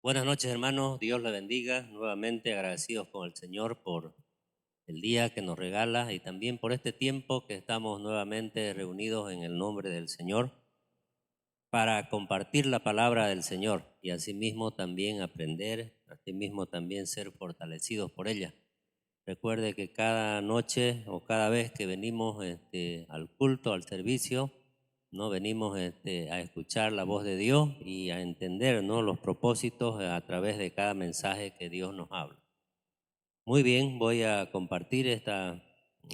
Buenas noches, hermanos. Dios le bendiga. Nuevamente agradecidos con el Señor por el día que nos regala y también por este tiempo que estamos nuevamente reunidos en el nombre del Señor para compartir la palabra del Señor y asimismo también aprender, asimismo también ser fortalecidos por ella. Recuerde que cada noche o cada vez que venimos al culto, al servicio, no venimos a escuchar la voz de Dios y a entender, ¿no?, los propósitos a través de cada mensaje que Dios nos habla. Muy bien, voy a compartir esta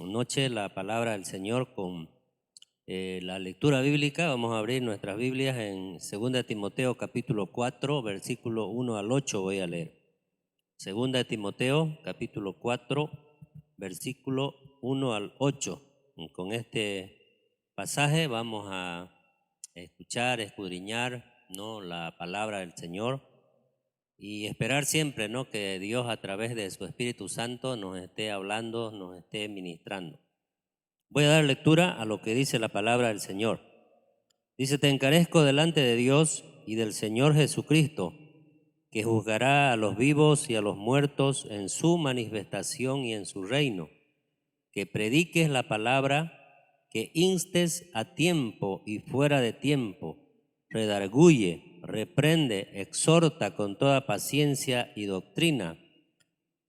noche la palabra del Señor con la lectura bíblica. Vamos a abrir nuestras Biblias en 2 Timoteo capítulo 4, versículo 1 al 8 voy a leer. 2 Timoteo capítulo 4, versículo 1 al 8. Y con este pasaje vamos a escuchar, escudriñar, ¿no?, la palabra del Señor y esperar siempre, ¿no?, que Dios a través de su Espíritu Santo nos esté hablando, nos esté ministrando. Voy a dar lectura a lo que dice la palabra del Señor. Dice: te encarezco delante de Dios y del Señor Jesucristo, que juzgará a los vivos y a los muertos en su manifestación y en su reino, que prediques la palabra, que instes a tiempo y fuera de tiempo, redarguye, reprende, exhorta con toda paciencia y doctrina,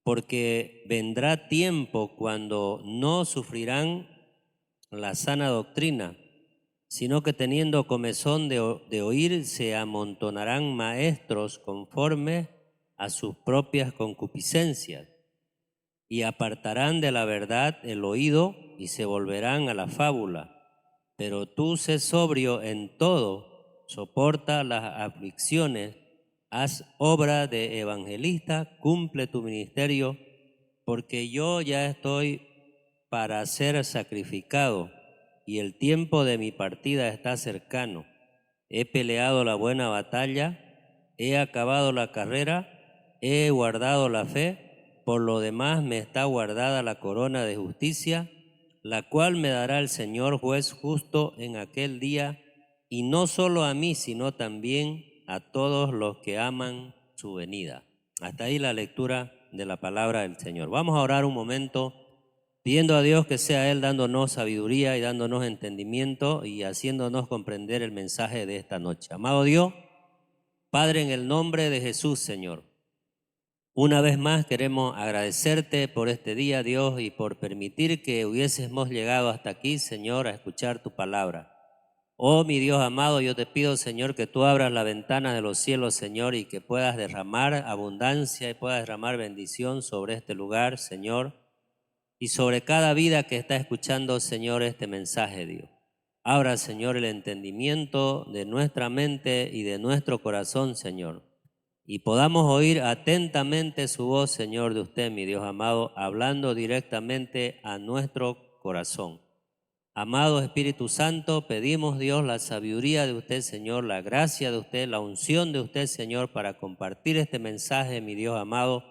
porque vendrá tiempo cuando no sufrirán la sana doctrina, sino que teniendo comezón de oír, se amontonarán maestros conforme a sus propias concupiscencias, y apartarán de la verdad el oído y se volverán a la fábula. Pero tú sé sobrio en todo, soporta las aflicciones, haz obra de evangelista, cumple tu ministerio, porque yo ya estoy para ser sacrificado y el tiempo de mi partida está cercano. He peleado la buena batalla, he acabado la carrera, he guardado la fe. Por lo demás me está guardada la corona de justicia, la cual me dará el Señor juez justo en aquel día, y no solo a mí, sino también a todos los que aman su venida. Hasta ahí la lectura de la palabra del Señor. Vamos a orar un momento pidiendo a Dios que sea Él dándonos sabiduría y dándonos entendimiento y haciéndonos comprender el mensaje de esta noche. Amado Dios, Padre, en el nombre de Jesús, Señor, una vez más queremos agradecerte por este día, Dios, y por permitir que hubiésemos llegado hasta aquí, Señor, a escuchar tu palabra. Oh, mi Dios amado, yo te pido, Señor, que tú abras la ventana de los cielos, Señor, y que puedas derramar abundancia y puedas derramar bendición sobre este lugar, Señor, y sobre cada vida que está escuchando, Señor, este mensaje, Dios. Abra, Señor, el entendimiento de nuestra mente y de nuestro corazón, Señor, y podamos oír atentamente su voz, Señor, de usted, mi Dios amado, hablando directamente a nuestro corazón. Amado Espíritu Santo, pedimos, Dios, la sabiduría de usted, Señor, la gracia de usted, la unción de usted, Señor, para compartir este mensaje, mi Dios amado,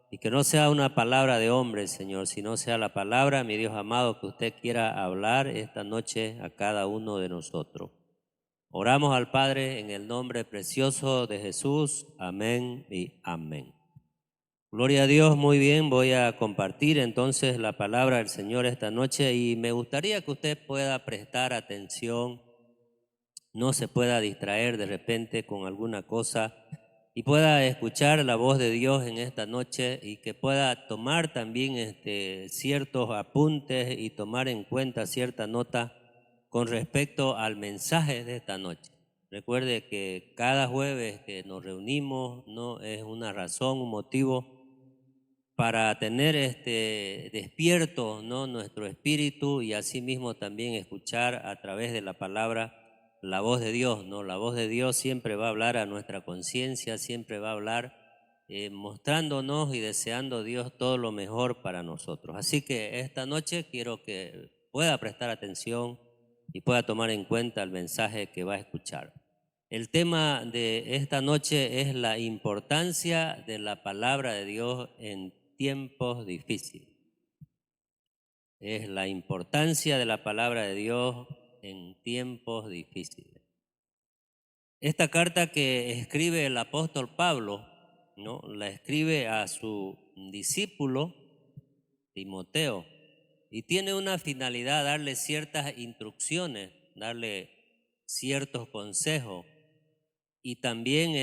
y que no sea una palabra de hombre, Señor, sino sea la palabra, mi Dios amado, que usted quiera hablar esta noche a cada uno de nosotros. Oramos al Padre en el nombre precioso de Jesús. Amén y amén. Gloria a Dios, muy bien, voy a compartir entonces la palabra del Señor esta noche y me gustaría que usted pueda prestar atención, no se pueda distraer de repente con alguna cosa y pueda escuchar la voz de Dios en esta noche y que pueda tomar también ciertos apuntes y tomar en cuenta cierta nota con respecto al mensaje de esta noche. Recuerde que cada jueves que nos reunimos no es una razón, un motivo para tener despierto, ¿no?, nuestro espíritu y asimismo también escuchar a través de la palabra la voz de Dios, ¿no? La voz de Dios siempre va a hablar a nuestra conciencia, siempre va a hablar mostrándonos y deseando Dios todo lo mejor para nosotros. Así que esta noche quiero que pueda prestar atención y pueda tomar en cuenta el mensaje que va a escuchar. El tema de esta noche es la importancia de la palabra de Dios en tiempos difíciles. Es la importancia de la palabra de Dios en tiempos difíciles. Esta carta que escribe el apóstol Pablo ¿no? La escribe a su discípulo Timoteo y tiene una finalidad, darle ciertas instrucciones, darle ciertos consejos y también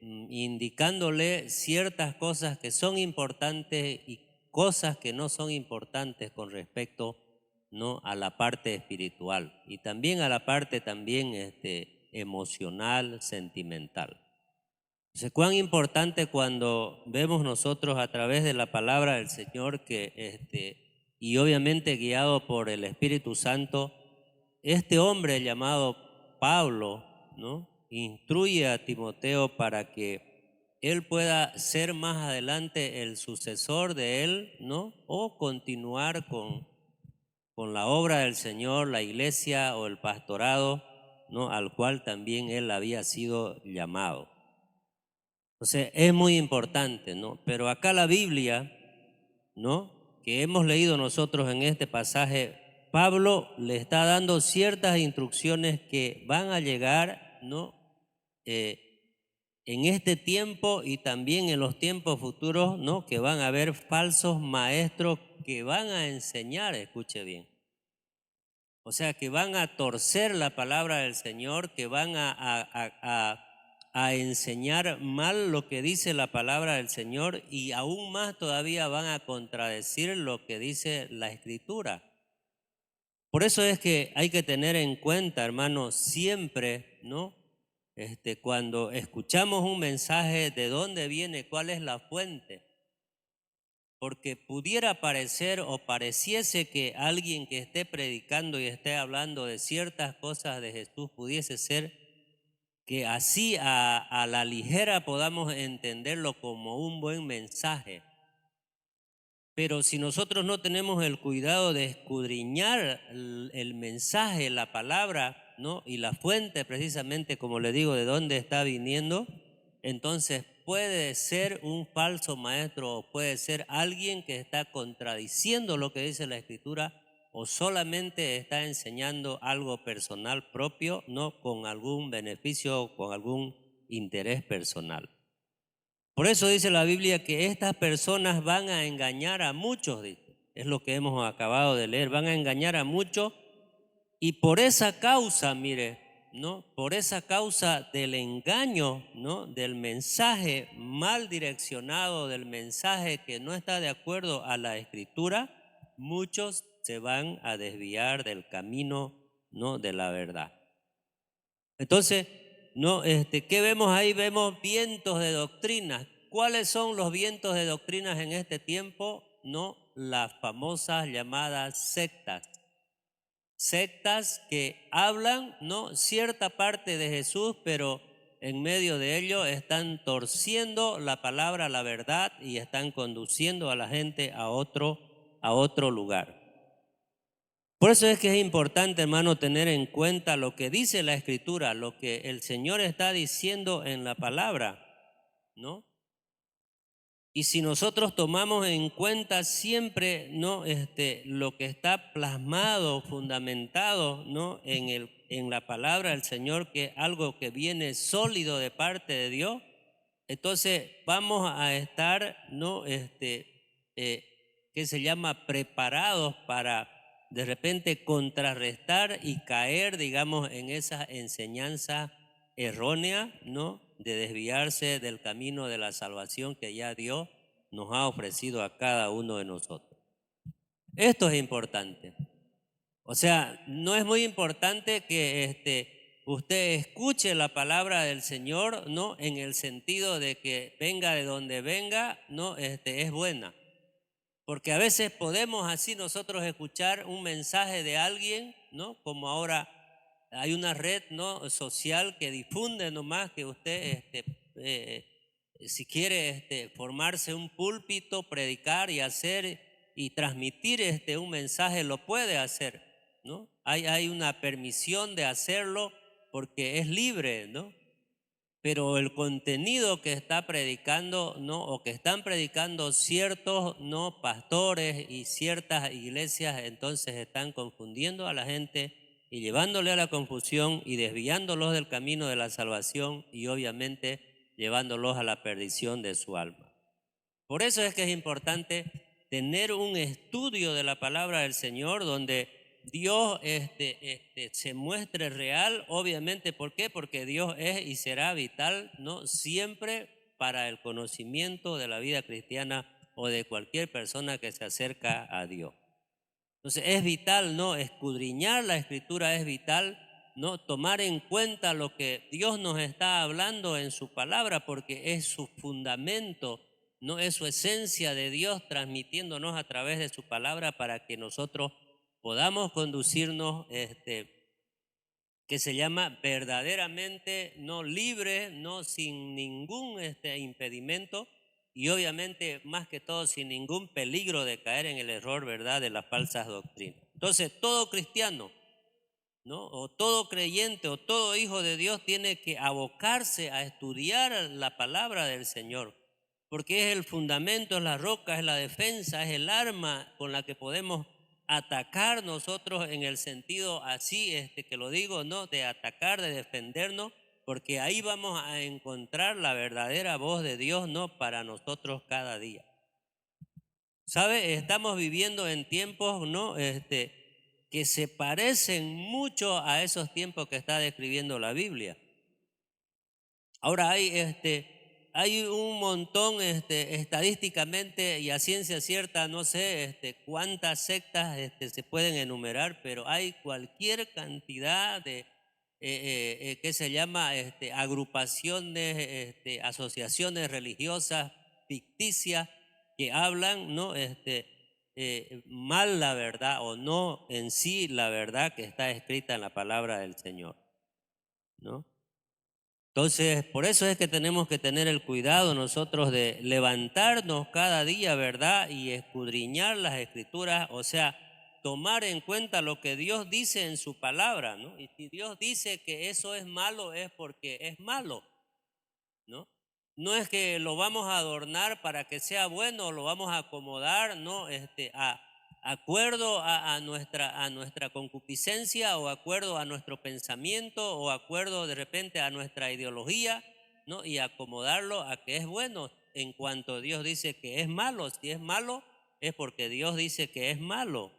indicándole ciertas cosas que son importantes y cosas que no son importantes con respecto, ¿no?, a la parte espiritual y también a la parte también emocional, sentimental. Entonces, cuán importante cuando vemos nosotros a través de la palabra del Señor y obviamente guiado por el Espíritu Santo, este hombre llamado Pablo, ¿no?, instruye a Timoteo para que él pueda ser más adelante el sucesor de él, ¿no?, o continuar con la obra del Señor, la iglesia o el pastorado, ¿no?, al cual también él había sido llamado. Entonces es muy importante, ¿no? Pero acá la Biblia, ¿no?, que hemos leído nosotros en este pasaje, Pablo le está dando ciertas instrucciones que van a llegar, ¿no?, en este tiempo y también en los tiempos futuros, ¿no?, que van a haber falsos maestros que van a enseñar, escuche bien. O sea, que van a torcer la palabra del Señor, que van a enseñar mal lo que dice la palabra del Señor y aún más todavía van a contradecir lo que dice la Escritura. Por eso es que hay que tener en cuenta, hermanos, siempre, ¿no?, cuando escuchamos un mensaje, de dónde viene, cuál es la fuente. Porque pudiera parecer o pareciese que alguien que esté predicando y esté hablando de ciertas cosas de Jesús pudiese ser que así a la ligera podamos entenderlo como un buen mensaje. Pero si nosotros no tenemos el cuidado de escudriñar el mensaje, la palabra, ¿no?, y la fuente precisamente, como le digo, de dónde está viniendo, entonces puede ser un falso maestro o puede ser alguien que está contradiciendo lo que dice la Escritura o solamente está enseñando algo personal propio, no con algún beneficio o con algún interés personal. Por eso dice la Biblia que estas personas van a engañar a muchos, dice. Es lo que hemos acabado de leer, van a engañar a muchos y por esa causa, mire, ¿no?, por esa causa del engaño, ¿no?, del mensaje mal direccionado, del mensaje que no está de acuerdo a la Escritura, muchos se van a desviar del camino, ¿no?, de la verdad. Entonces, no, ¿qué vemos ahí? Vemos vientos de doctrinas. ¿Cuáles son los vientos de doctrinas en este tiempo? No, las famosas llamadas sectas. Sectas que hablan, no, cierta parte de Jesús, pero en medio de ello están torciendo la palabra, la verdad, y están conduciendo a la gente a otro lugar. Por eso es que es importante, hermano, tener en cuenta lo que dice la Escritura, lo que el Señor está diciendo en la palabra, ¿no? Y si nosotros tomamos en cuenta siempre, ¿no?, lo que está plasmado, fundamentado, ¿no?, en la palabra del Señor, que es algo que viene sólido de parte de Dios, entonces vamos a estar, ¿no?, que se llama preparados para de repente contrarrestar y caer, digamos, en esa enseñanza errónea, ¿no?, de desviarse del camino de la salvación que ya Dios nos ha ofrecido a cada uno de nosotros. Esto es importante. O sea, no es muy importante que usted escuche la palabra del Señor, ¿no?, en el sentido de que venga de donde venga, ¿no?, es buena. Porque a veces podemos así nosotros escuchar un mensaje de alguien, ¿no?, como ahora hay una red, ¿no?, social que difunde nomás que usted, si quiere formarse un púlpito, predicar y hacer y transmitir un mensaje, lo puede hacer, ¿no? Hay una permisión de hacerlo porque es libre, ¿no? Pero el contenido que está predicando, ¿no?, o que están predicando ciertos, ¿no?, pastores y ciertas iglesias, entonces están confundiendo a la gente y llevándole a la confusión y desviándolos del camino de la salvación y obviamente llevándolos a la perdición de su alma. Por eso es que es importante tener un estudio de la palabra del Señor donde Dios se muestre real, obviamente. ¿Por qué? Porque Dios es y será vital, ¿no? Siempre para el conocimiento de la vida cristiana o de cualquier persona que se acerca a Dios. Entonces es vital, ¿no? Escudriñar la Escritura es vital, ¿no? Tomar en cuenta lo que Dios nos está hablando en su palabra, porque es su fundamento, no es su esencia de Dios transmitiéndonos a través de su palabra para que nosotros podamos conducirnos, que se llama verdaderamente no libre, no sin ningún impedimento y obviamente más que todo sin ningún peligro de caer en el error, ¿verdad?, de las falsas doctrinas. Entonces, todo cristiano, ¿no?, o todo creyente o todo hijo de Dios tiene que abocarse a estudiar la palabra del Señor, porque es el fundamento, es la roca, es la defensa, es el arma con la que podemos atacar nosotros en el sentido así, que lo digo, ¿no?, de atacar, de defendernos, porque ahí vamos a encontrar la verdadera voz de Dios, ¿no?, para nosotros cada día. ¿Sabe? Estamos viviendo en tiempos, ¿no?, que se parecen mucho a esos tiempos que está describiendo la Biblia. Ahora hay un montón, estadísticamente y a ciencia cierta, no sé cuántas sectas se pueden enumerar, pero hay cualquier cantidad de, ¿qué se llama? Agrupaciones, asociaciones religiosas ficticias que hablan, ¿no? Mal la verdad o no en sí la verdad que está escrita en la palabra del Señor, ¿no? Entonces, por eso es que tenemos que tener el cuidado nosotros de levantarnos cada día, ¿verdad? Y escudriñar las escrituras, o sea, tomar en cuenta lo que Dios dice en su palabra, ¿no? Y si Dios dice que eso es malo, es porque es malo, ¿no? No es que lo vamos a adornar para que sea bueno, lo vamos a acomodar, ¿no? Acuerdo a nuestra concupiscencia o acuerdo a nuestro pensamiento o acuerdo de repente a nuestra ideología, ¿no? Y acomodarlo a que es bueno en cuanto Dios dice que es malo. Si es malo, es porque Dios dice que es malo.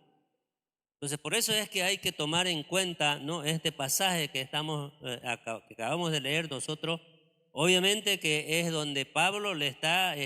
Entonces, por eso es que hay que tomar en cuenta, ¿no?, este pasaje que que acabamos de leer nosotros. Obviamente que es donde Pablo le está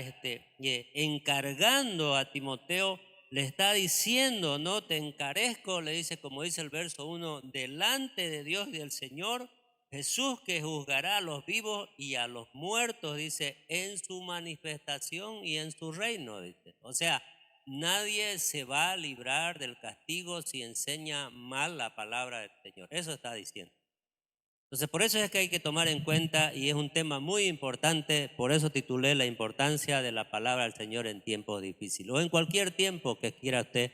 encargando a Timoteo, le está diciendo, ¿no? Te encarezco, le dice, como dice el verso 1, delante de Dios y del Señor Jesús, que juzgará a los vivos y a los muertos, dice, en su manifestación y en su reino, dice. O sea, nadie se va a librar del castigo si enseña mal la palabra del Señor. Eso está diciendo. Entonces, por eso es que hay que tomar en cuenta, y es un tema muy importante, por eso titulé la importancia de la palabra del Señor en tiempos difíciles, o en cualquier tiempo que quiera usted,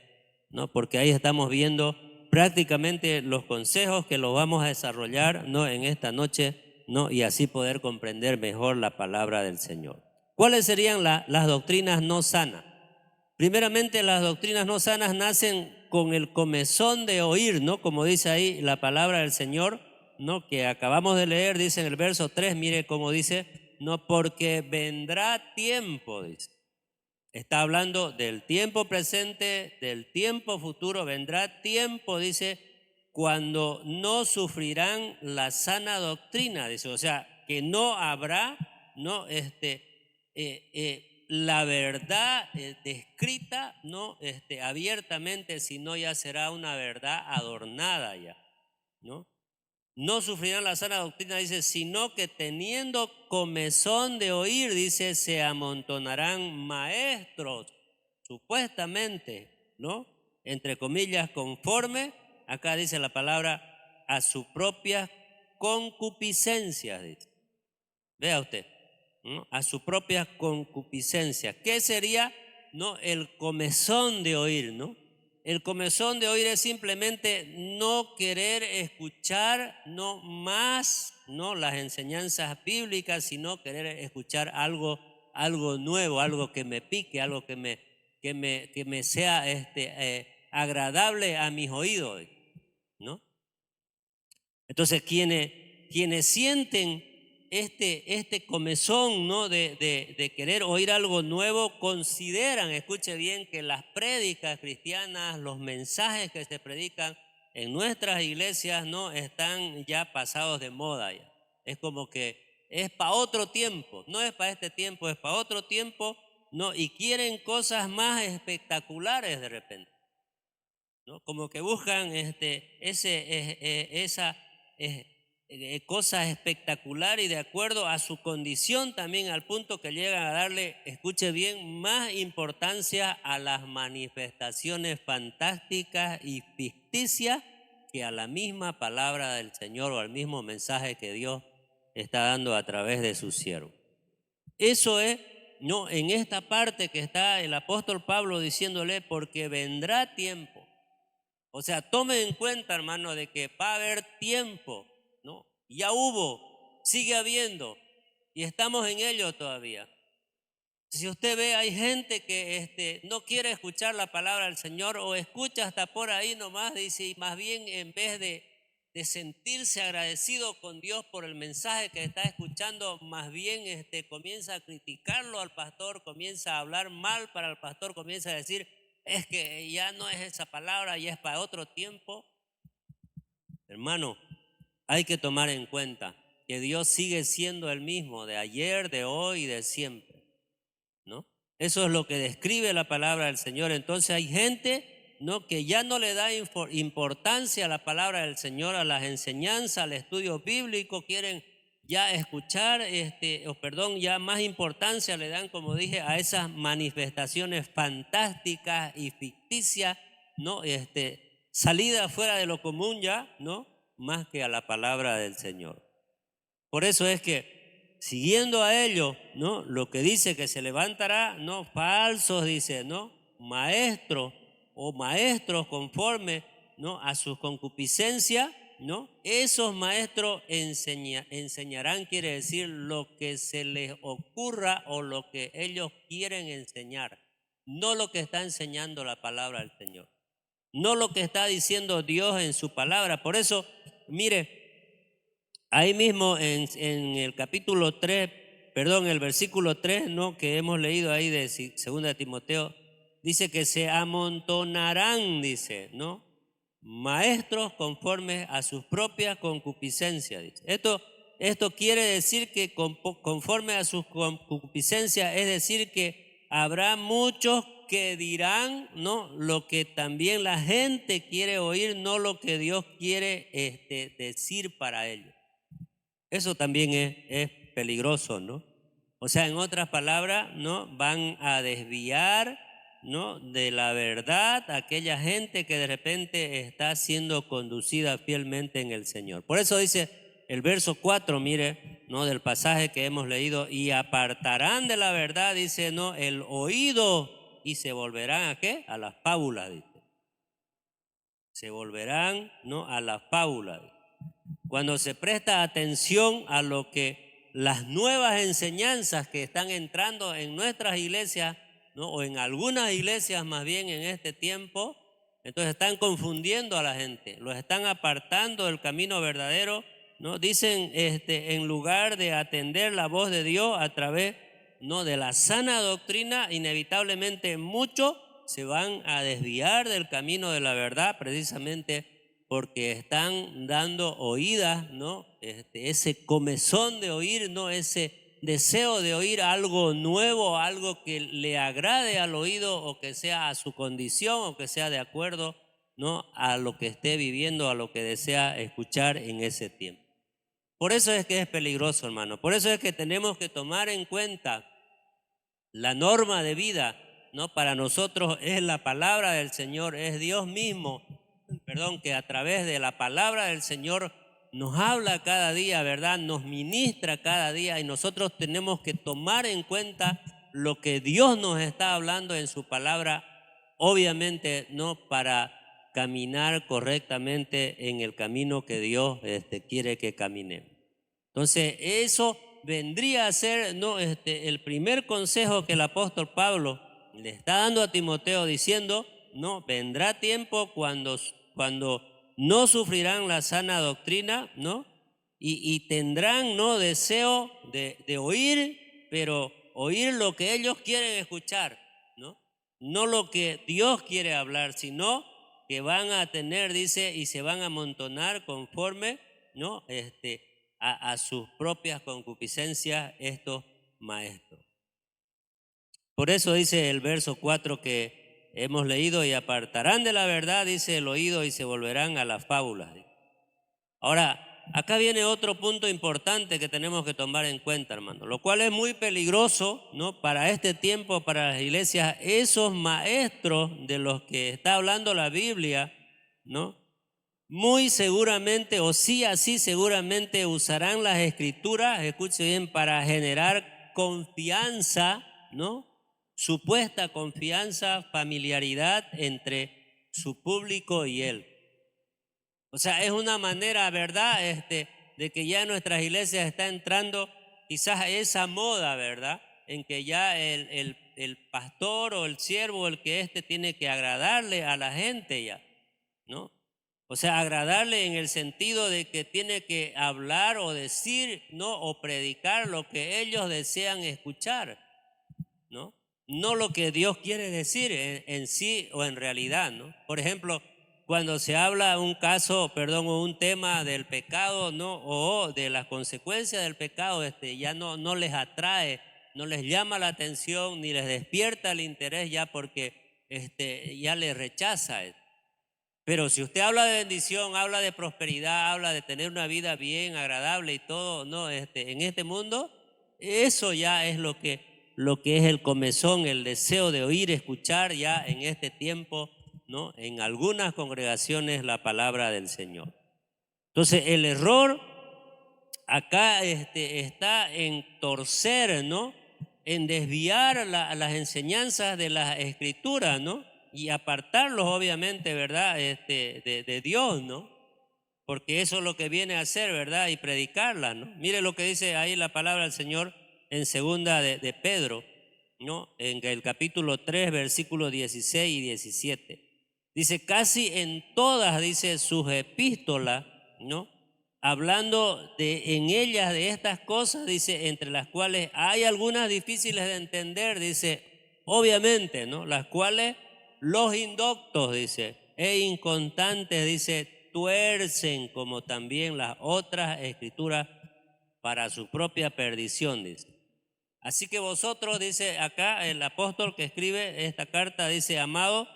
¿no? Porque ahí estamos viendo prácticamente los consejos que los vamos a desarrollar, ¿no?, en esta noche, ¿no?, y así poder comprender mejor la palabra del Señor. ¿Cuáles serían las doctrinas no sanas? Primeramente, las doctrinas no sanas nacen con el comezón de oír, ¿no? Como dice ahí la palabra del Señor, ¿no?, que acabamos de leer, dice en el verso 3, mire cómo dice, no, porque vendrá tiempo, dice. Está hablando del tiempo presente, del tiempo futuro, vendrá tiempo, dice, cuando no sufrirán la sana doctrina, dice, o sea, que no habrá, ¿no?, la verdad descrita, ¿no?, abiertamente, sino ya será una verdad adornada ya, ¿no? No sufrirán la sana doctrina, dice, sino que teniendo comezón de oír, dice, se amontonarán maestros, supuestamente, ¿no?, entre comillas, conforme, acá dice la palabra, a su propia concupiscencia, dice. Vea usted, ¿no?, a su propia concupiscencia. ¿Qué sería, no, el comezón de oír, no? El comezón de oír es simplemente no querer escuchar no más, no las enseñanzas bíblicas, sino querer escuchar algo nuevo, algo que me pique, algo que me sea agradable a mis oídos, ¿no? Entonces, quienes sienten este comezón, ¿no? de querer oír algo nuevo, consideran, escuche bien, que las prédicas cristianas, los mensajes que se predican en nuestras iglesias, ¿no? Están ya pasados de moda ya. Es como que es para otro tiempo, no es para este tiempo, es para otro tiempo, ¿no? Y quieren cosas más espectaculares de repente, ¿no? Como que buscan esa cosa espectacular y de acuerdo a su condición también, al punto que llegan a darle, escuche bien, más importancia a las manifestaciones fantásticas y ficticias que a la misma palabra del Señor o al mismo mensaje que Dios está dando a través de su siervo. Eso es, no, en esta parte que está el apóstol Pablo diciéndole, porque vendrá tiempo. O sea, tome en cuenta, hermano, de que va a haber tiempo, ¿no? Ya hubo, sigue habiendo, y estamos en ello todavía. Si usted ve, hay gente que no quiere escuchar la palabra del Señor, o escucha hasta por ahí nomás, dice, y más bien en vez de sentirse agradecido con Dios por el mensaje que está escuchando, más bien comienza a criticarlo al pastor, comienza a hablar mal para el pastor, comienza a decir, es que ya no es esa palabra, ya es para otro tiempo. Hermano, hay que tomar en cuenta que Dios sigue siendo el mismo de ayer, de hoy y de siempre, ¿no? Eso es lo que describe la palabra del Señor. Entonces hay gente, ¿no?, que ya no le da importancia a la palabra del Señor, a las enseñanzas, al estudio bíblico, quieren ya escuchar, ya más importancia le dan, como dije, a esas manifestaciones fantásticas y ficticias, ¿no? Salida fuera de lo común ya, ¿no? Más que a la palabra del Señor. Por eso es que, siguiendo a ello, ¿no?, lo que dice que se levantará, ¿no?, falsos, dice, ¿no?, maestros o maestros conforme, ¿no?, a su concupiscencia, ¿no? Esos maestros enseñarán, quiere decir, lo que se les ocurra o lo que ellos quieren enseñar, no lo que está enseñando la palabra del Señor, no lo que está diciendo Dios en su palabra. Por eso, mire, ahí mismo en el capítulo 3, perdón, el versículo 3, ¿no?, que hemos leído ahí de 2 de Timoteo, dice que se amontonarán, dice, ¿no?, maestros conformes a sus propias concupiscencias. Dice. Esto quiere decir que conforme a sus concupiscencias, es decir, que habrá muchos que dirán, ¿no?, lo que también la gente quiere oír, no lo que Dios quiere decir para ellos. Eso también es peligroso, ¿no? O sea, en otras palabras, ¿no?, van a desviar, ¿no?, de la verdad a aquella gente que de repente está siendo conducida fielmente en el Señor. Por eso dice el verso 4, mire, ¿no?, del pasaje que hemos leído, y apartarán de la verdad, dice, ¿no?, el oído, y se volverán ¿a qué? A las fábulas, dice. Se volverán, ¿no?, a las fábulas. Cuando se presta atención a lo que las nuevas enseñanzas que están entrando en nuestras iglesias, ¿no?, o en algunas iglesias más bien en este tiempo, entonces están confundiendo a la gente, los están apartando del camino verdadero, ¿no? Dicen, en lugar de atender la voz de Dios a través, ¿no?, de la sana doctrina, inevitablemente muchos se van a desviar del camino de la verdad, precisamente porque están dando oídas, ¿no?, ese comezón de oír, ¿no?, ese deseo de oír algo nuevo, algo que le agrade al oído o que sea a su condición o que sea de acuerdo, ¿no?, a lo que esté viviendo, a lo que desea escuchar en ese tiempo. Por eso es que es peligroso, hermano. Por eso es que tenemos que tomar en cuenta la norma de vida, ¿no? Para nosotros es la palabra del Señor, es Dios mismo, perdón, que a través de la palabra del Señor nos habla cada día, ¿verdad? Nos ministra cada día, y nosotros tenemos que tomar en cuenta lo que Dios nos está hablando en su palabra, obviamente, ¿no?, para caminar correctamente en el camino que Dios quiere que caminemos. Entonces, eso vendría a ser, ¿no?, el primer consejo que el apóstol Pablo le está dando a Timoteo, diciendo, no, vendrá tiempo cuando no sufrirán la sana doctrina, ¿no?, y tendrán, ¿no?, deseo de oír, pero oír lo que ellos quieren escuchar, ¿no? No lo que Dios quiere hablar, sino que van a tener, dice, y se van a amontonar conforme, ¿no?, a sus propias concupiscencias estos maestros. Por eso dice el verso 4 que hemos leído: y apartarán de la verdad, dice, el oído, y se volverán a las fábulas. Ahora, acá viene otro punto importante que tenemos que tomar en cuenta, hermano, lo cual es muy peligroso, ¿no?, para este tiempo, para las iglesias. Esos maestros de los que está hablando la Biblia, ¿no?, muy seguramente, o sí, así seguramente usarán las escrituras, escuche bien, para generar confianza, ¿no?, supuesta confianza, familiaridad entre su público y él. O sea, es una manera, ¿verdad?, de que ya en nuestras iglesias está entrando quizás esa moda, ¿verdad?, en que ya el pastor o el siervo, el que tiene que agradarle a la gente ya, ¿no? O sea, agradarle en el sentido de que tiene que hablar o decir, ¿no?, o predicar lo que ellos desean escuchar, ¿no? No lo que Dios quiere decir en sí o en realidad, ¿no? Por ejemplo, cuando se habla un caso, perdón, o un tema del pecado, ¿no?, o de las consecuencias del pecado, ya no les atrae, no les llama la atención, ni les despierta el interés ya, porque ya les rechaza. Pero si usted habla de bendición, habla de prosperidad, habla de tener una vida bien, agradable y todo, ¿no?, en este mundo, eso ya es lo que es el comezón, el deseo de oír, escuchar ya en este tiempo, ¿no?, en algunas congregaciones la palabra del Señor. Entonces, el error acá está en torcer, ¿no?, en desviar las enseñanzas de las escrituras, ¿no?, y apartarlos, obviamente, ¿verdad?, de Dios, ¿no? Porque eso es lo que viene a hacer, ¿verdad?, y predicarla, ¿no? Mire lo que dice ahí la palabra del Señor en segunda de Pedro, ¿no?, en el capítulo 3, versículos 16 y 17. Dice: casi en todas, dice, sus epístolas, ¿no?, hablando en ellas de estas cosas, dice, entre las cuales hay algunas difíciles de entender, dice, obviamente, ¿no?, las cuales los indoctos, dice, e inconstantes, dice, tuercen, como también las otras escrituras, para su propia perdición, dice. Así que vosotros, dice acá el apóstol que escribe esta carta, dice: amado,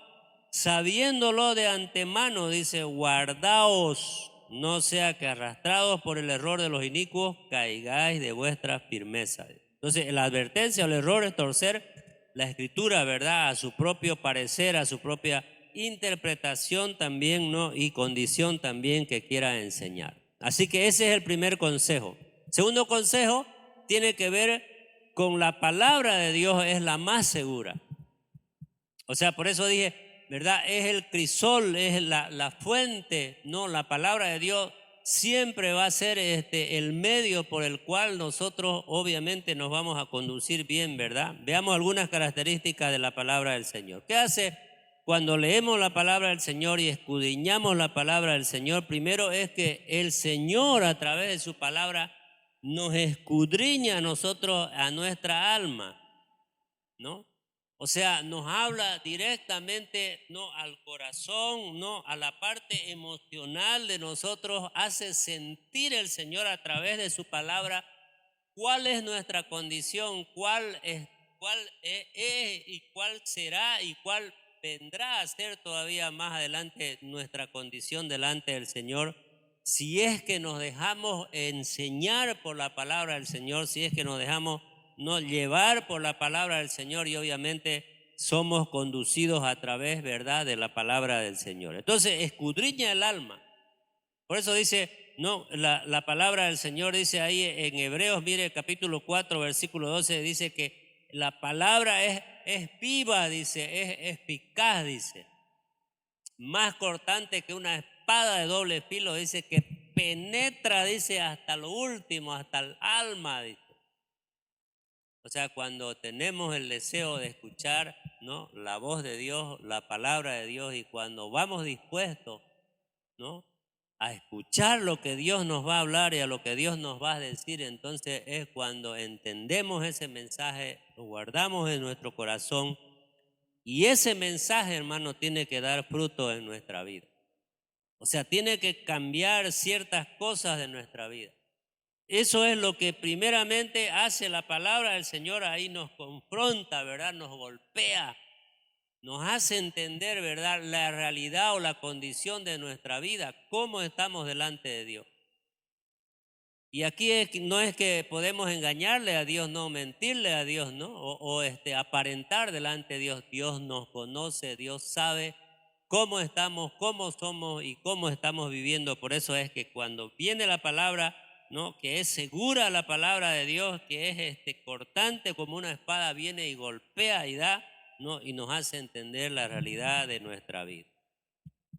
sabiéndolo de antemano, dice, guardaos, no sea que arrastrados por el error de los inicuos caigáis de vuestra firmeza. Entonces, la advertencia o el error es torcer la escritura, ¿verdad?, a su propio parecer, a su propia interpretación también, ¿no?, y condición también que quiera enseñar. Así que ese es el primer consejo. Segundo consejo tiene que ver con la palabra de Dios, es la más segura. O sea, por eso dije, ¿verdad?, es el crisol, es la fuente, ¿no? La palabra de Dios siempre va a ser el medio por el cual nosotros obviamente nos vamos a conducir bien, ¿verdad? Veamos algunas características de la palabra del Señor. ¿Qué hace cuando leemos la palabra del Señor y escudriñamos la palabra del Señor? Primero es que el Señor, a través de su palabra, nos escudriña a nosotros, a nuestra alma, ¿no? O sea, nos habla directamente, ¿no?, al corazón, ¿no?, a la parte emocional de nosotros, hace sentir el Señor a través de su palabra cuál es nuestra condición, cuál es y cuál será y cuál vendrá a ser todavía más adelante nuestra condición delante del Señor, si es que nos dejamos enseñar por la palabra del Señor, si es que nos dejamos no llevar por la palabra del Señor, y obviamente somos conducidos a través, ¿verdad?, de la palabra del Señor. Entonces, escudriña el alma. Por eso dice, no, la palabra del Señor dice ahí en Hebreos, mire, capítulo 4, versículo 12, dice que la palabra es viva, dice, es eficaz, dice, más cortante que una espada de doble filo, dice, que penetra, dice, hasta lo último, hasta el alma, dice. O sea, cuando tenemos el deseo de escuchar, ¿no?, la voz de Dios, la palabra de Dios, y cuando vamos dispuestos, ¿no?, a escuchar lo que Dios nos va a hablar y a lo que Dios nos va a decir, entonces es cuando entendemos ese mensaje, lo guardamos en nuestro corazón y ese mensaje, hermano, tiene que dar fruto en nuestra vida. O sea, tiene que cambiar ciertas cosas de nuestra vida. Eso es lo que primeramente hace la palabra del Señor, ahí nos confronta, ¿verdad? Nos golpea, nos hace entender, ¿verdad?, la realidad o la condición de nuestra vida, cómo estamos delante de Dios. Y aquí no es que podemos engañarle a Dios, no, mentirle a Dios, ¿no? O aparentar delante de Dios. Dios nos conoce, Dios sabe cómo estamos, cómo somos y cómo estamos viviendo. Por eso es que cuando viene la palabra, ¿no?, que es segura la palabra de Dios, que es cortante como una espada, viene y golpea y da, ¿no?, y nos hace entender la realidad de nuestra vida.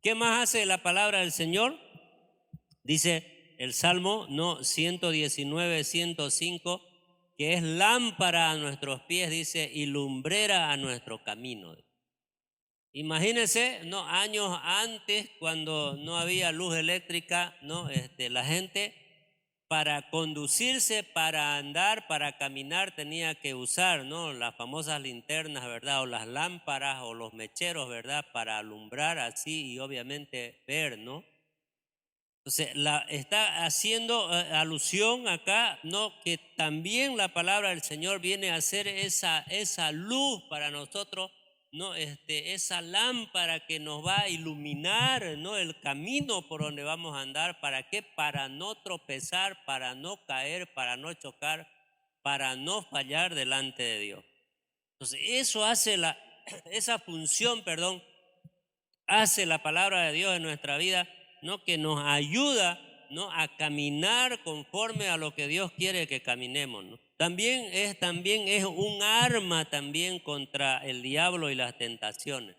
¿Qué más hace la palabra del Señor? Dice el Salmo, ¿no?, 119, 105, que es lámpara a nuestros pies, dice, y lumbrera a nuestro camino. Imagínense, ¿no?, años antes, cuando no había luz eléctrica, ¿no?, la gente para conducirse, para andar, para caminar, tenía que usar, ¿no?, las famosas linternas, ¿verdad?, o las lámparas o los mecheros, ¿verdad?, para alumbrar así y obviamente ver, ¿no? Entonces, está haciendo alusión acá, ¿no?, que también la palabra del Señor viene a hacer esa luz para nosotros, ¿no? Esa lámpara que nos va a iluminar, ¿no?, el camino por donde vamos a andar. ¿Para qué? Para no tropezar, para no caer, para no chocar, para no fallar delante de Dios. Entonces, eso hace esa función, perdón, hace la palabra de Dios en nuestra vida, ¿no?, que nos ayuda, ¿no?, a caminar conforme a lo que Dios quiere que caminemos, ¿no? También es un arma también contra el diablo y las tentaciones,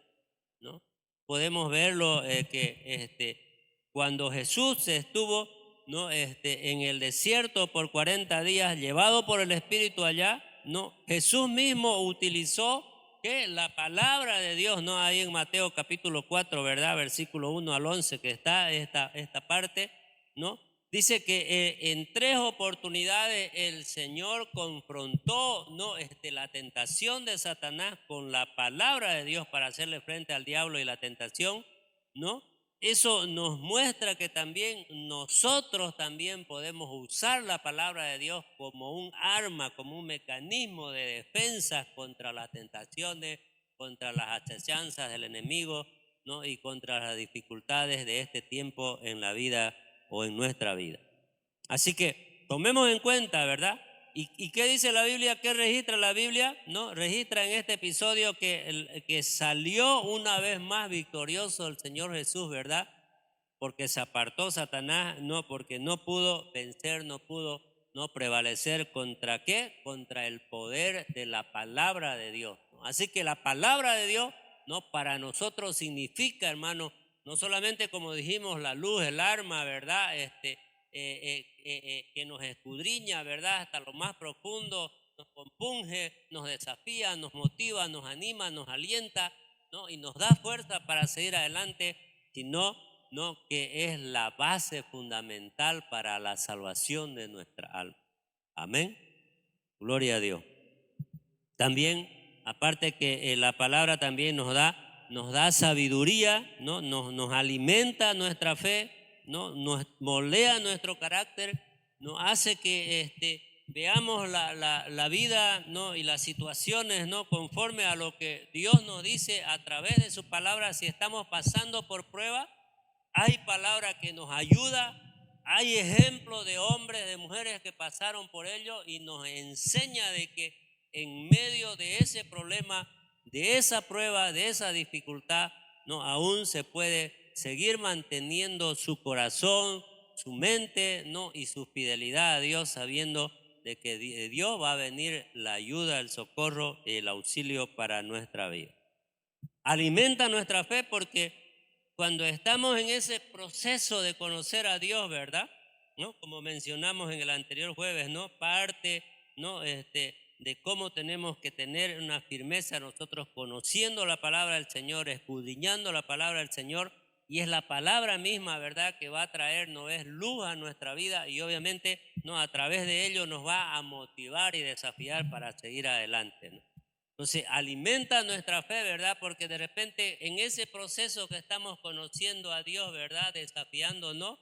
¿no? Podemos verlo que cuando Jesús estuvo, ¿no?, en el desierto por 40 días, llevado por el Espíritu allá, ¿no?, Jesús mismo utilizó que la palabra de Dios, ¿no?, ahí en Mateo capítulo 4, ¿verdad?, versículo 1 al 11, que está esta parte, ¿no? Dice que en 3 oportunidades el Señor confrontó, ¿no?, la tentación de Satanás con la palabra de Dios para hacerle frente al diablo y la tentación, ¿no? Eso nos muestra que también nosotros también podemos usar la palabra de Dios como un arma, como un mecanismo de defensa contra las tentaciones, contra las acechanzas del enemigo, ¿no?, y contra las dificultades de este tiempo en la vida o en nuestra vida. Así que tomemos en cuenta, ¿verdad? ¿Y qué dice la Biblia? ¿Qué registra la Biblia? ¿No? Registra en este episodio que salió una vez más victorioso el Señor Jesús, ¿verdad? Porque se apartó Satanás, no, porque no pudo vencer, no pudo no prevalecer contra qué, contra el poder de la palabra de Dios, ¿no? Así que la palabra de Dios, no, para nosotros significa, hermano, no solamente como dijimos la luz, el arma, ¿verdad? Que nos escudriña, ¿verdad?, hasta lo más profundo, nos compunge, nos desafía, nos motiva, nos anima, nos alienta, ¿no?, y nos da fuerza para seguir adelante, sino, ¿no?, que es la base fundamental para la salvación de nuestra alma. Amén. Gloria a Dios. También, aparte que la palabra también nos da sabiduría, ¿no?, nos alimenta nuestra fe, ¿no?, nos moldea nuestro carácter, nos hace que veamos la vida, ¿no?, y las situaciones, ¿no?, conforme a lo que Dios nos dice a través de su palabra. Si estamos pasando por prueba, hay palabra que nos ayuda, hay ejemplos de hombres, de mujeres que pasaron por ello y nos enseña de que en medio de ese problema, de esa prueba, de esa dificultad, no, aún se puede seguir manteniendo su corazón, su mente, no, y su fidelidad a Dios, sabiendo de que de Dios va a venir la ayuda, el socorro y el auxilio para nuestra vida. Alimenta nuestra fe porque cuando estamos en ese proceso de conocer a Dios, ¿verdad?, ¿no?, como mencionamos en el anterior jueves, ¿no?, parte, ¿no?, de cómo tenemos que tener una firmeza nosotros conociendo la palabra del Señor, escudriñando la palabra del Señor y es la palabra misma, ¿verdad?, que va a traer, no es luz a nuestra vida y obviamente, no, a través de ello nos va a motivar y desafiar para seguir adelante, ¿no? Entonces, alimenta nuestra fe, ¿verdad? Porque de repente en ese proceso que estamos conociendo a Dios, ¿verdad?, desafiándonos,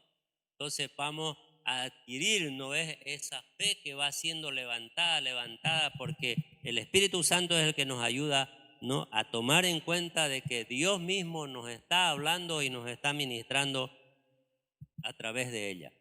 entonces vamos a adquirir, ¿no es?, esa fe que va siendo levantada, porque el Espíritu Santo es el que nos ayuda, ¿no?, a tomar en cuenta de que Dios mismo nos está hablando y nos está ministrando a través de ella.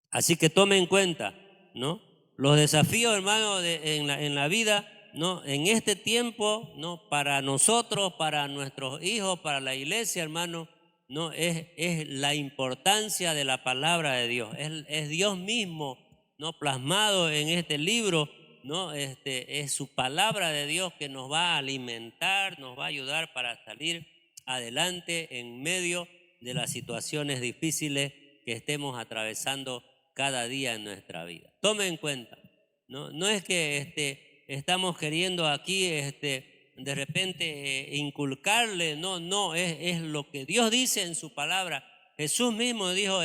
Así que tome en cuenta, ¿no?, los desafíos, hermano, en la vida, ¿no?, en este tiempo, ¿no?, para nosotros, para nuestros hijos, para la iglesia, hermano, ¿no?, es la importancia de la palabra de Dios. Es Dios mismo, ¿no?, plasmado en este libro, ¿no? Es su palabra de Dios que nos va a alimentar, nos va a ayudar para salir adelante en medio de las situaciones difíciles que estemos atravesando cada día en nuestra vida. Tome en cuenta, no es que estamos queriendo aquí de repente inculcarle, no, es lo que Dios dice en su palabra. Jesús mismo dijo,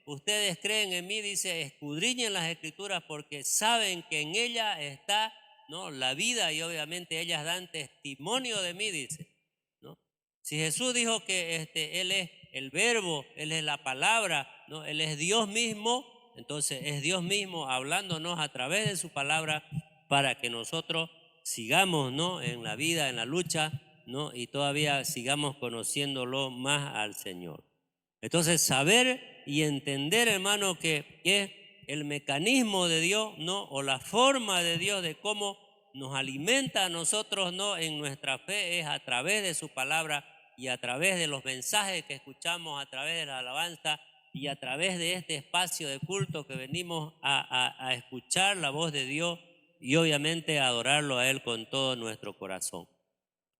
ustedes creen en mí, dice, escudriñen las escrituras porque saben que en ella está, ¿no?, la vida y obviamente ellas dan testimonio de mí, dice, ¿no? Si Jesús dijo que Él es el verbo, Él es la palabra, ¿no?, Él es Dios mismo, entonces es Dios mismo hablándonos a través de su palabra para que nosotros sigamos, ¿no?, en la vida, en la lucha, ¿no?, y todavía sigamos conociéndolo más al Señor. Entonces, saber y entender, hermano, que es el mecanismo de Dios, ¿no?, o la forma de Dios de cómo nos alimenta a nosotros, ¿no?, en nuestra fe es a través de su palabra y a través de los mensajes que escuchamos, a través de la alabanza y a través de este espacio de culto que venimos a escuchar la voz de Dios y obviamente a adorarlo a Él con todo nuestro corazón.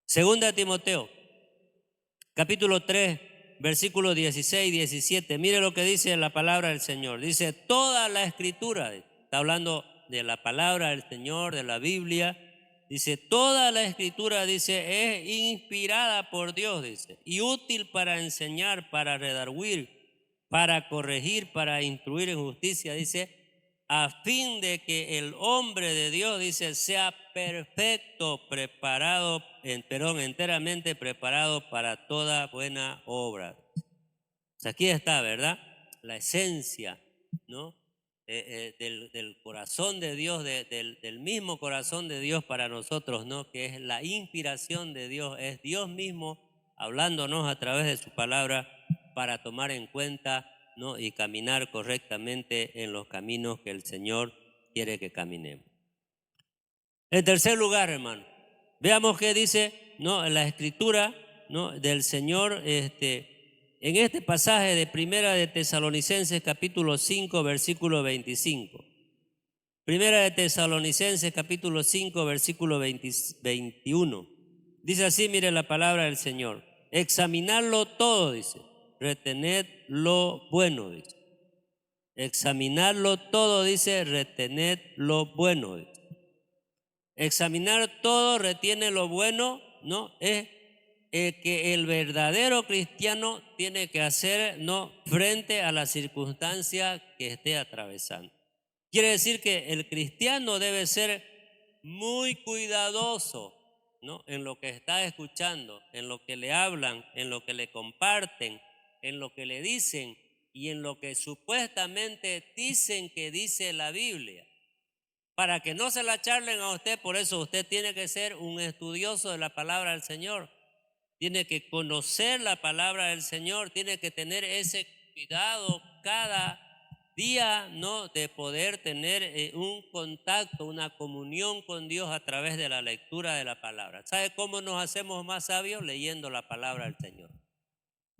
Segunda de Timoteo, capítulo 3, versículos 16 y 17. Mire lo que dice la palabra del Señor. Dice, toda la escritura, está hablando de la palabra del Señor, de la Biblia. Dice, toda la escritura, dice, es inspirada por Dios, dice, y útil para enseñar, para redarguir, para corregir, para instruir en justicia, dice, a fin de que el hombre de Dios, dice, sea perfecto, preparado, enteramente preparado para toda buena obra. Pues aquí está, ¿verdad?, la esencia, ¿no?, del corazón de Dios, del mismo corazón de Dios para nosotros, ¿no?, que es la inspiración de Dios, es Dios mismo hablándonos a través de su palabra para tomar en cuenta, ¿no?, y caminar correctamente en los caminos que el Señor quiere que caminemos. En tercer lugar, hermano, veamos qué dice, ¿no?, la escritura, ¿no?, del Señor en este pasaje de Primera de Tesalonicenses capítulo 5 versículo 25. Primera de Tesalonicenses capítulo 5 versículo 21. Dice así, mire la palabra del Señor. Examinarlo todo, dice. Retened lo bueno, dice. Examinarlo todo, dice. Retened lo bueno, dice. Examinar todo, retiene lo bueno, ¿no? Es que el verdadero cristiano tiene que hacer, ¿no?, frente a la circunstancia que esté atravesando. Quiere decir que el cristiano debe ser muy cuidadoso, ¿no?, en lo que está escuchando, en lo que le hablan, en lo que le comparten, en lo que le dicen y en lo que supuestamente dicen que dice la Biblia. Para que no se la charlen a usted, por eso usted tiene que ser un estudioso de la palabra del Señor. Tiene que conocer la palabra del Señor, tiene que tener ese cuidado cada día, ¿no?, de poder tener un contacto, una comunión con Dios a través de la lectura de la palabra. ¿Sabe cómo nos hacemos más sabios? Leyendo la palabra del Señor.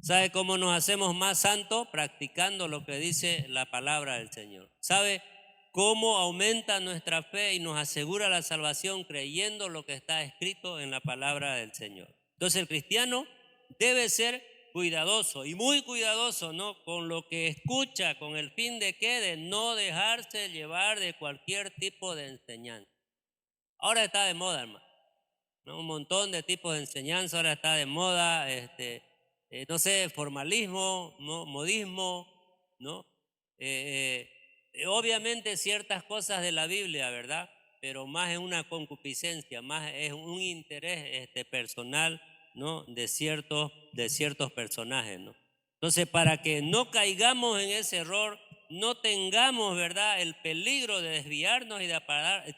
¿Sabe cómo nos hacemos más santos? Practicando lo que dice la palabra del Señor. ¿Sabe cómo aumenta nuestra fe y nos asegura la salvación? Creyendo lo que está escrito en la palabra del Señor. Entonces el cristiano debe ser cuidadoso y muy cuidadoso, ¿no?, con lo que escucha, con el fin de que de no dejarse llevar de cualquier tipo de enseñanza. Ahora está de moda, hermano, ¿no?, un montón de tipos de enseñanza, ahora está de moda no sé, formalismo, ¿no? Modismo, ¿no? Obviamente ciertas cosas de la Biblia, ¿verdad? Pero más es una concupiscencia, más es un interés personal, ¿no? De ciertos personajes, ¿no? Entonces, para que no caigamos en ese error, no tengamos, ¿verdad?, el peligro de desviarnos y de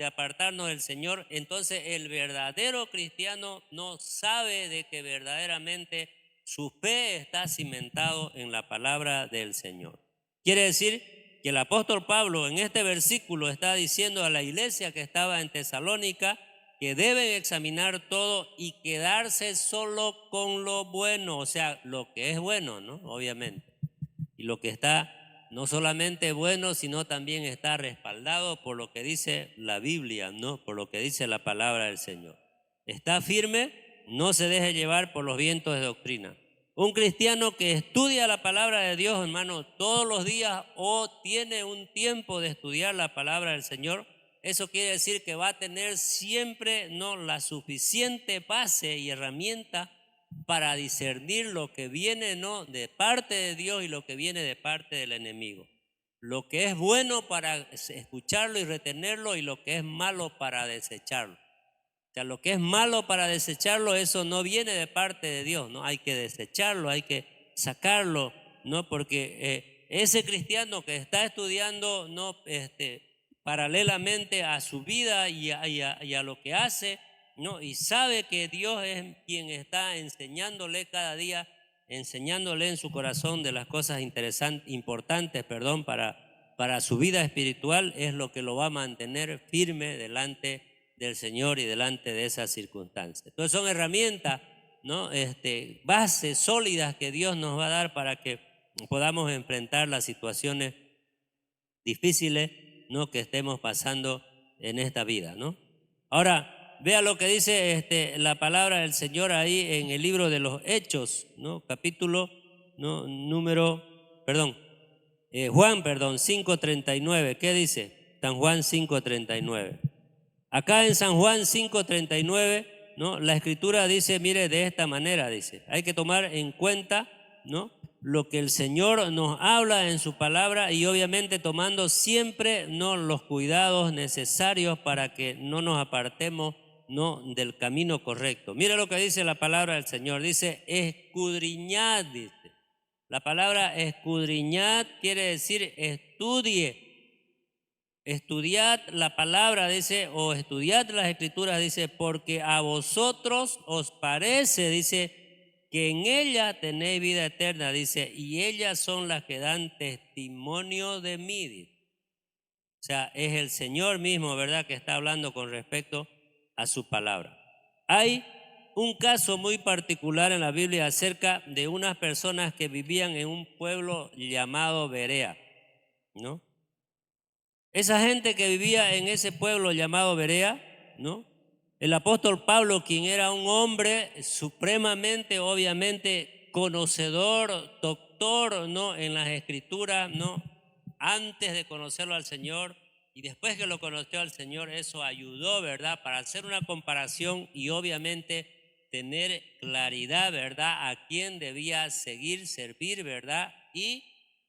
apartarnos del Señor, entonces el verdadero cristiano no sabe de que verdaderamente su fe está cimentado en la palabra del Señor. Quiere decir que el apóstol Pablo en este versículo está diciendo a la iglesia que estaba en Tesalónica que deben examinar todo y quedarse solo con lo bueno, o sea, lo que es bueno, ¿no? Obviamente. Y lo que está no solamente bueno, sino también está respaldado por lo que dice la Biblia, ¿no? Por lo que dice la palabra del Señor. Está firme, no se deje llevar por los vientos de doctrina. Un cristiano que estudia la palabra de Dios, hermano, todos los días o tiene un tiempo de estudiar la palabra del Señor, eso quiere decir que va a tener siempre, no, la suficiente base y herramienta para discernir lo que viene, no, de parte de Dios y lo que viene de parte del enemigo. Lo que es bueno para escucharlo y retenerlo y lo que es malo para desecharlo. O sea, lo que es malo para desecharlo, eso no viene de parte de Dios, ¿no? Hay que desecharlo, hay que sacarlo, ¿no? Porque ese cristiano que está estudiando, ¿no? Paralelamente a su vida y a lo que hace, ¿no? Y sabe que Dios es quien está enseñándole cada día, enseñándole en su corazón de las cosas importantes, para su vida espiritual, es lo que lo va a mantener firme delante del Señor y delante de esas circunstancias. Entonces son herramientas, ¿no? Bases sólidas que Dios nos va a dar para que podamos enfrentar las situaciones difíciles, ¿no?, que estemos pasando en esta vida, ¿no? Ahora, vea lo que dice la palabra del Señor ahí en el libro de los Hechos, ¿no? Capítulo, ¿no?, Juan, 5:39. ¿Qué dice? San Juan 5:39. Acá en San Juan 5:39, ¿no?, la escritura dice, mire, de esta manera dice, hay que tomar en cuenta, ¿no?, lo que el Señor nos habla en su palabra y obviamente tomando siempre, ¿no?, los cuidados necesarios para que no nos apartemos, ¿no?, del camino correcto. Mire lo que dice la palabra del Señor, dice, escudriñad, dice. La palabra escudriñad quiere decir estudie. Estudiad la palabra, dice, o estudiad las escrituras, dice, porque a vosotros os parece, dice, que en ella tenéis vida eterna, dice, y ellas son las que dan testimonio de mí, dice. O sea, es el Señor mismo, ¿verdad?, que está hablando con respecto a su palabra. Hay un caso muy particular en la Biblia acerca de unas personas que vivían en un pueblo llamado Berea, ¿no? Esa gente que vivía en ese pueblo llamado Berea, ¿no? El apóstol Pablo, quien era un hombre supremamente, obviamente, conocedor, doctor, ¿no?, en las escrituras, ¿no?, antes de conocerlo al Señor y después que lo conoció al Señor, eso ayudó, ¿verdad?, para hacer una comparación y obviamente tener claridad, ¿verdad?, a quién debía seguir, servir, ¿verdad?, y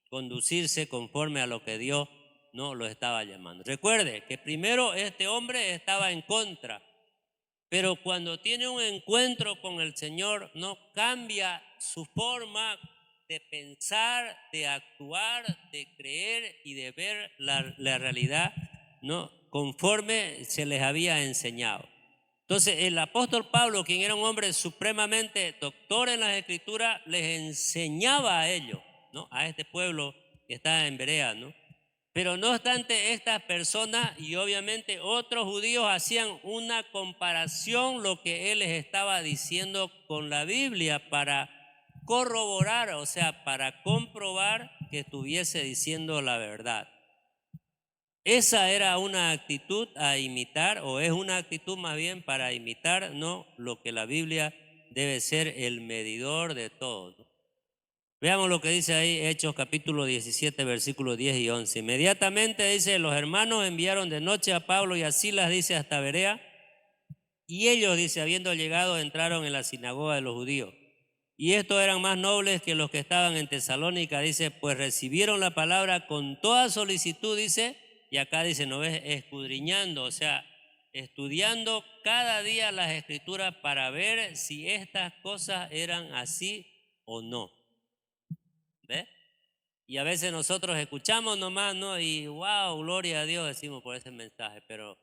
conducirse conforme a lo que Dios no lo estaba llamando. Recuerde que primero este hombre estaba en contra, pero cuando tiene un encuentro con el Señor, no cambia su forma de pensar, de actuar, de creer y de ver la realidad, ¿no?, conforme se les había enseñado. Entonces el apóstol Pablo, quien era un hombre supremamente doctor en las escrituras, les enseñaba a ellos, ¿no?, a este pueblo que está en Berea, ¿no? Pero no obstante, estas personas y obviamente otros judíos hacían una comparación lo que él les estaba diciendo con la Biblia para corroborar, o sea, para comprobar que estuviese diciendo la verdad. Esa era una actitud a imitar, o es una actitud más bien para imitar, ¿no?, lo que la Biblia debe ser el medidor de todo, ¿no? Veamos lo que dice ahí Hechos capítulo 17, versículos 10 y 11. Inmediatamente dice, los hermanos enviaron de noche a Pablo y a Silas, dice, hasta Berea, y ellos, dice, habiendo llegado, entraron en la sinagoga de los judíos. Y estos eran más nobles que los que estaban en Tesalónica, dice, pues recibieron la palabra con toda solicitud, dice, y acá dice, ¿no ves? Escudriñando, o sea, estudiando cada día las escrituras para ver si estas cosas eran así o no. ¿Ves? Y a veces nosotros escuchamos nomás, ¿no? Y wow, gloria a Dios decimos por ese mensaje, pero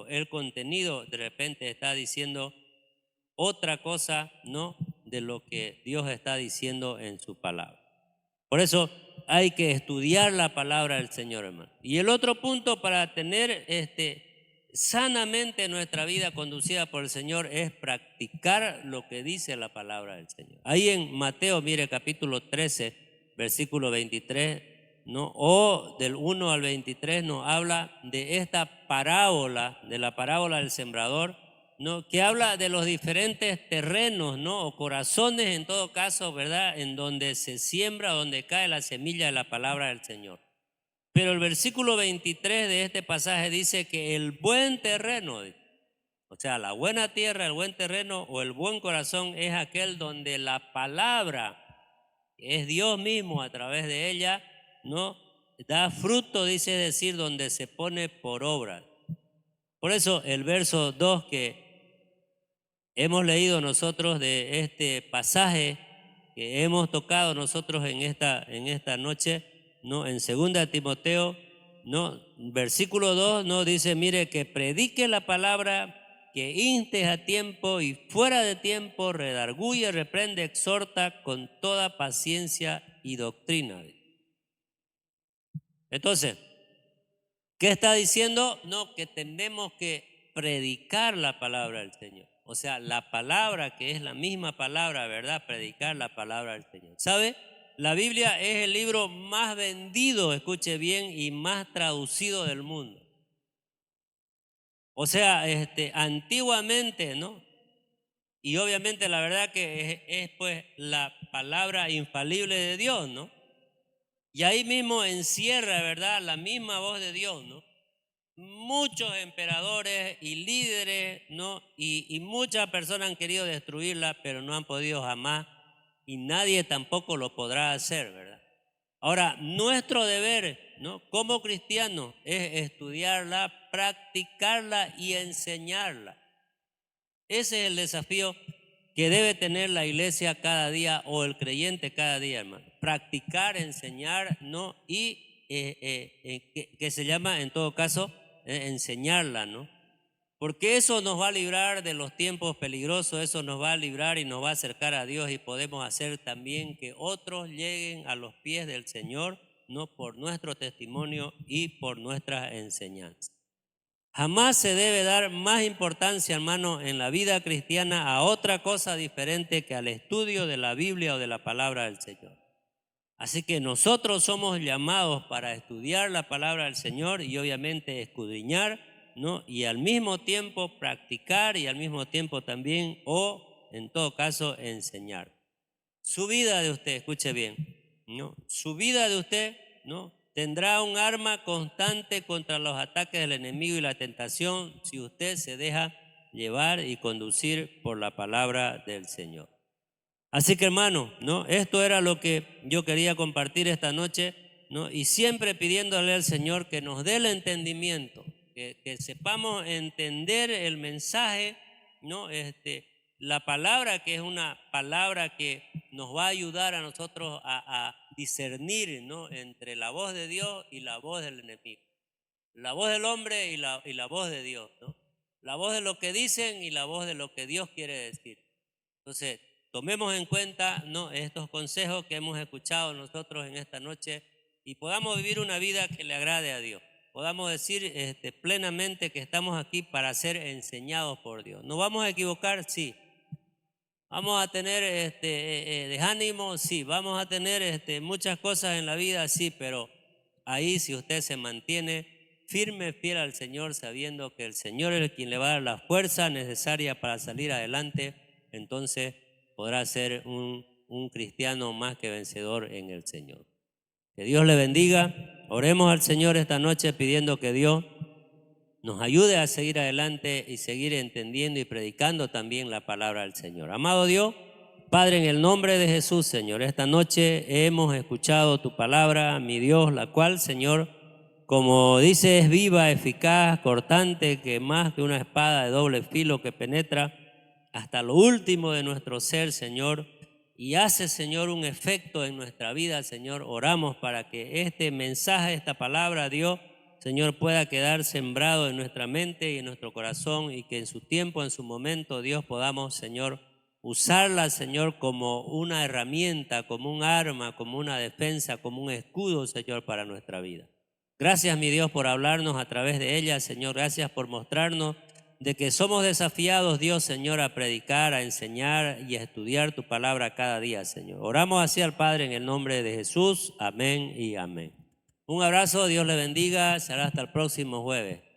el contenido de repente está diciendo otra cosa, ¿no? De lo que Dios está diciendo en su palabra. Por eso hay que estudiar la palabra del Señor, hermano. Y el otro punto para tener sanamente nuestra vida conducida por el Señor es practicar lo que dice la palabra del Señor. Ahí en Mateo, mire, capítulo 13, versículo 23, ¿no? O del 1 al 23 nos habla de esta parábola, de la parábola del sembrador, ¿no? Que habla de los diferentes terrenos, ¿no? O corazones en todo caso, ¿verdad? En donde se siembra, donde cae la semilla de la palabra del Señor. Pero el versículo 23 de este pasaje dice que el buen terreno, o sea, la buena tierra, el buen terreno o el buen corazón es aquel donde la palabra, es Dios mismo a través de ella, ¿no? Da fruto, dice, es decir, donde se pone por obra. Por eso el verso 2 que hemos leído nosotros de este pasaje que hemos tocado nosotros en esta noche, ¿no? En 2 Timoteo, ¿no? Versículo 2, ¿no? Dice, mire, que predique la palabra, que instes a tiempo y fuera de tiempo, redarguye, reprende, exhorta con toda paciencia y doctrina. Entonces, ¿qué está diciendo? No, que tenemos que predicar la palabra del Señor. O sea, la palabra que es la misma palabra, ¿verdad? Predicar la palabra del Señor. ¿Sabe? La Biblia es el libro más vendido, escuche bien, y más traducido del mundo. O sea, antiguamente, ¿no? Y obviamente la verdad que es pues la palabra infalible de Dios, ¿no? Y ahí mismo encierra, ¿verdad? La misma voz de Dios, ¿no? Muchos emperadores y líderes, ¿no? Y muchas personas han querido destruirla, pero no han podido jamás, y nadie tampoco lo podrá hacer, ¿verdad? Ahora, nuestro deber, ¿no? Como cristianos es estudiarla, practicarla y enseñarla. Ese es el desafío que debe tener la iglesia cada día o el creyente cada día, hermano. Practicar, enseñar, ¿no? Y que se llama, en todo caso, enseñarla, ¿no? Porque eso nos va a librar de los tiempos peligrosos, eso nos va a librar y nos va a acercar a Dios y podemos hacer también que otros lleguen a los pies del Señor, no por nuestro testimonio y por nuestra enseñanza. Jamás se debe dar más importancia, hermano, en la vida cristiana a otra cosa diferente que al estudio de la Biblia o de la palabra del Señor. Así que nosotros somos llamados para estudiar la palabra del Señor y obviamente escudriñar, ¿no? Y al mismo tiempo practicar y al mismo tiempo también, o en todo caso, enseñar. Su vida de usted, escuche bien, ¿no? Su vida de usted, ¿no? Tendrá un arma constante contra los ataques del enemigo y la tentación si usted se deja llevar y conducir por la palabra del Señor. Así que hermano, ¿no? Esto era lo que yo quería compartir esta noche, ¿no? Y siempre pidiéndole al Señor que nos dé el entendimiento, que sepamos entender el mensaje, ¿no? La palabra que es una palabra que nos va a ayudar a nosotros a discernir, ¿no? Entre la voz de Dios y la voz del enemigo. La voz del hombre y la voz de Dios, ¿no? La voz de lo que dicen y la voz de lo que Dios quiere decir. Entonces, tomemos en cuenta, ¿no? Estos consejos que hemos escuchado nosotros en esta noche y podamos vivir una vida que le agrade a Dios. Podamos decir plenamente que estamos aquí para ser enseñados por Dios. ¿Nos vamos a equivocar? Sí. ¿Vamos a tener desánimo? Sí. ¿Vamos a tener muchas cosas en la vida? Sí, pero ahí si usted se mantiene firme, fiel al Señor, sabiendo que el Señor es el quien le va a dar la fuerza necesaria para salir adelante, entonces podrá ser un cristiano más que vencedor en el Señor. Que Dios le bendiga. Oremos al Señor esta noche pidiendo que Dios nos ayude a seguir adelante y seguir entendiendo y predicando también la palabra del Señor. Amado Dios, Padre, en el nombre de Jesús, Señor, esta noche hemos escuchado tu palabra, mi Dios, la cual, Señor, como dice, es viva, eficaz, cortante, que más que una espada de doble filo que penetra hasta lo último de nuestro ser, Señor, y hace, Señor, un efecto en nuestra vida, Señor. Oramos para que este mensaje, esta palabra, Dios, Señor, pueda quedar sembrado en nuestra mente y en nuestro corazón, y que en su tiempo, en su momento, Dios, podamos, Señor, usarla, Señor, como una herramienta, como un arma, como una defensa, como un escudo, Señor, para nuestra vida. Gracias, mi Dios, por hablarnos a través de ella, Señor. Gracias por mostrarnos de que somos desafiados, Dios, Señor, a predicar, a enseñar y a estudiar tu palabra cada día, Señor. Oramos así al Padre en el nombre de Jesús. Amén y amén. Un abrazo, Dios le bendiga. Será hasta el próximo jueves.